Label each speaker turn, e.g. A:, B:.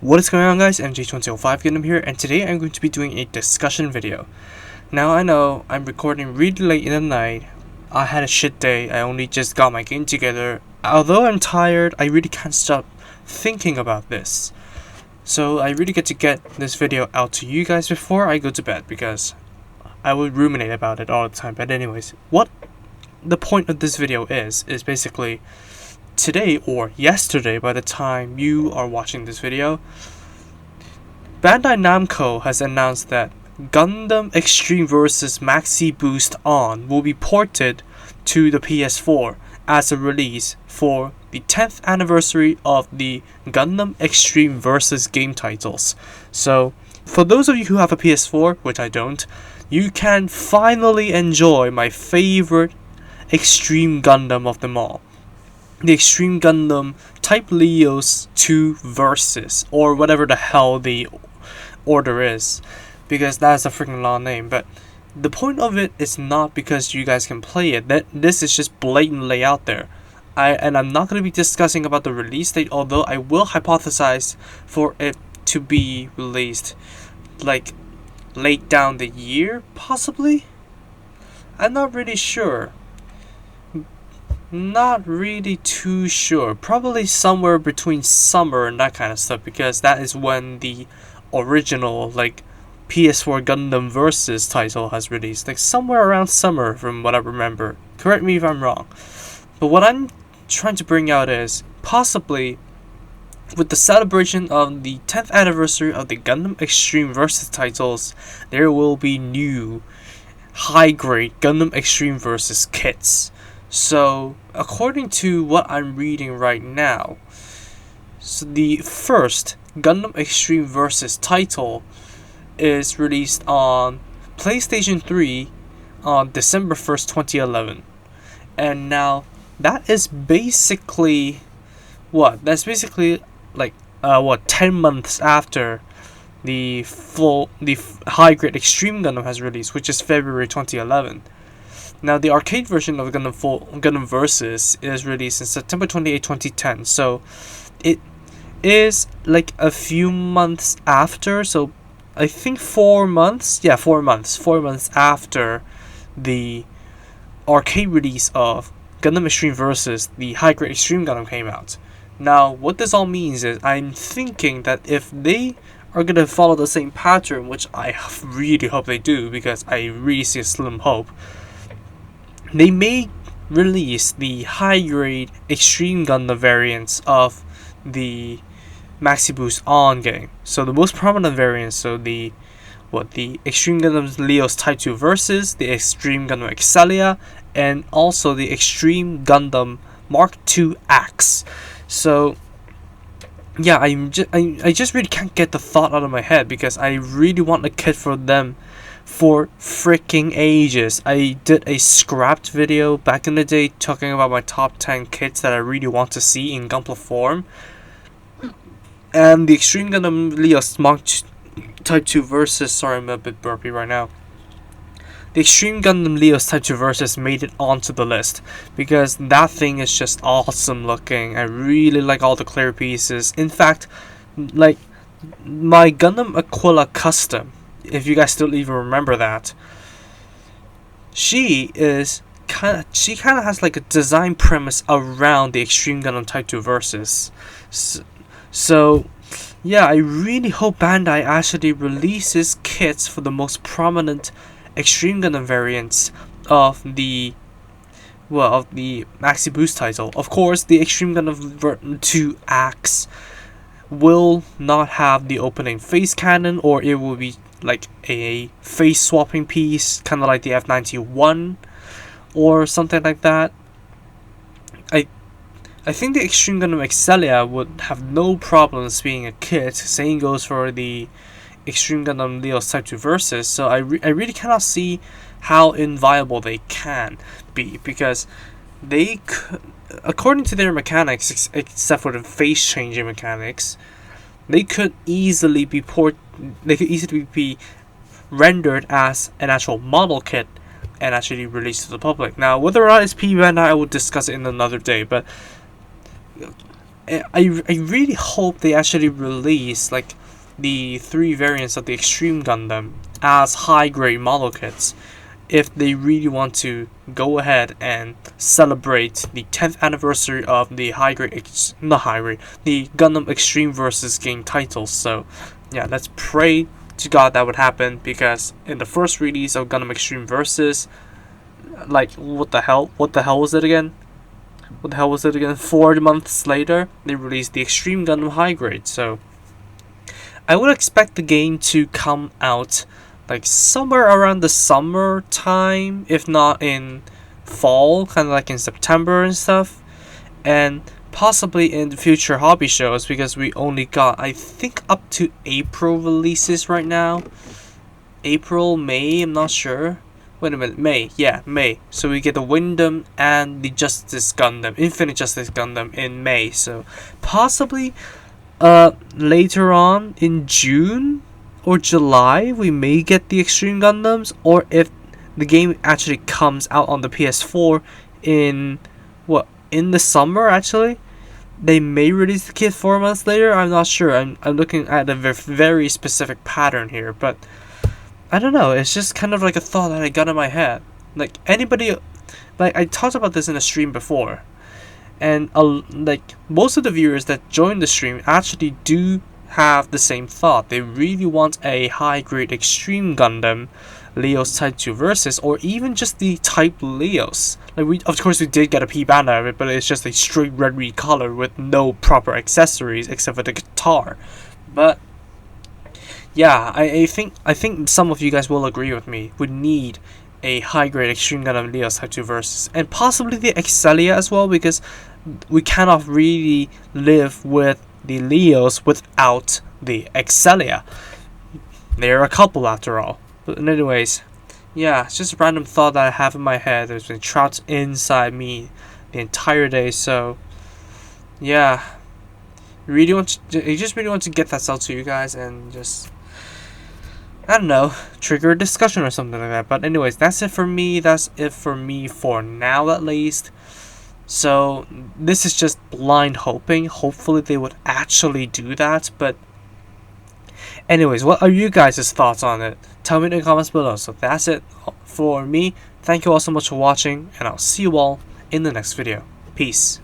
A: What is going on, guys? MJ2005 Gundam here, and today I'm going to be doing a discussion video. Now I know I'm recording really late in the night. I had a shit day. I only just got my game together. Although I'm tired, I really can't stop thinking about this. So I really get to get this video out to you guys before I go to bed, because I would ruminate about it all the time. But anyways, what the point of this video is basically today or yesterday, by the time you are watching this video, Bandai Namco has announced that Gundam Extreme vs. Maxi Boost On will be ported to the PS4 as a release for the 10th anniversary of the Gundam Extreme vs. game titles. So, for those of you who have a PS4, which I don't, you can finally enjoy my favorite Extreme Gundam of them all. The Extreme Gundam Type Leos 2 Versus, or whatever the hell the order is, because that's a freaking long name. But the point of it is not because you guys can play it. This is just blatantly out there. I'm not going to be discussing about the release date, although I will hypothesize for it to be released like late down the year, possibly. I'm not really sure. Not really too sure. Probably somewhere between summer and that kind of stuff, because that is when the original PS4 Gundam Versus title has released. Like somewhere around summer from what I remember. Correct me if I'm wrong. But what I'm trying to bring out is possibly with the celebration of the 10th anniversary of the Gundam Extreme Versus titles, there will be new high-grade Gundam Extreme Versus kits. So, according to what I'm reading right now, so the first Gundam Extreme Versus title is released on PlayStation 3 on December 1st, 2011. And now, that is basically, That's basically 10 months after the high-grade Extreme Gundam has released, which is February 2011. Now, the arcade version of Gundam Versus is released in September 28, 2010, so it is like a few months after, so I think 4 months? Yeah, 4 months. 4 months after the arcade release of Gundam Extreme Versus, the high-grade Extreme Gundam came out. Now, what this all means is I'm thinking that if they are going to follow the same pattern, which I really hope they do, because I really see a slim hope, they may release the high-grade Extreme Gundam variants of the Maxi Boost On game. So the most prominent variants, so the Extreme Gundam Leos Type 2 Versus, the Extreme Gundam Excelia, and also the Extreme Gundam Mark II Axe. So yeah, I just really can't get the thought out of my head, because I really want a kit for them for freaking ages. I did a scrapped video back in the day talking about my top 10 kits that I really want to see in Gunpla form, and the Extreme Gundam Leos Mark Type 2 Versus, sorry I'm a bit burpy right now, the Extreme Gundam Leos Type 2 Versus made it onto the list, because that thing is just awesome looking. I really like all the clear pieces. In fact, like my Gundam Aquila Custom, if you guys still even remember that, she kind of has like a design premise around the Extreme Gundam Type 2 Versus. So yeah, I really hope Bandai actually releases kits for the most prominent Extreme Gundam variants of the Maxi Boost title. Of course, the Extreme Gundam 2 Axe will not have the opening face cannon, or it will be like a face swapping piece, kind of like the F91 or something like that. I think the Extreme Gundam Excelia would have no problems being a kit. Same goes for the Extreme Gundam Leos Type 2 Versus. So I really cannot see how inviolable they can be, because they according to their mechanics, except for the face changing mechanics, they could easily be rendered as an actual model kit and actually released to the public. Now, whether or not it's P Bandai, I will discuss it in another day, but I really hope they actually release like the 3 variants of the Extreme Gundam as high grade model kits, if they really want to go ahead and celebrate the 10th anniversary of the the Gundam Extreme Versus game titles. So yeah, let's pray to God that would happen, because in the first release of Gundam Extreme Versus, like what the hell was it again? 4 months later, they released the Extreme Gundam High Grade. So I would expect the game to come out like somewhere around the summer time, if not in fall, kind of like in September and stuff, and possibly in the future hobby shows, because we only got, I think, up to April releases right now. April, May, I'm not sure. Wait a minute, May. Yeah, May. So we get the Gundam and the Infinite Justice Gundam in May. So possibly later on in June or July we may get the Extreme Gundams, or if the game actually comes out on the PS4 in the summer, actually they may release the kit 4 months later. I'm not sure. I'm looking at a very specific pattern here, but I don't know, it's just kind of like a thought that I got in my head. Like anybody, like I talked about this in a stream before, and like most of the viewers that join the stream actually do have the same thought. They really want a high grade Extreme Gundam Leos Type 2 Versus, or even just the Type Leos. Like of course we did get a P band out of it, but it's just a straight red color with no proper accessories except for the guitar. But yeah, I think some of you guys will agree with me. We need a high grade Extreme Gundam Leos Type 2 Versus, and possibly the Excelia as well, because we cannot really live with the Leos without the Excelia. They're a couple after all. But anyways, yeah, it's just a random thought that I have in my head that's been trapped inside me the entire day. So yeah, I just really want to get that out to you guys and just, I don't know, trigger a discussion or something like that. But anyways, that's it for me. That's it for me for now, at least. So this is just blind hoping. Hopefully they would actually do that. But anyways, what are you guys' thoughts on it? Tell me in the comments below. So that's it for me. Thank you all so much for watching, and I'll see you all in the next video. Peace.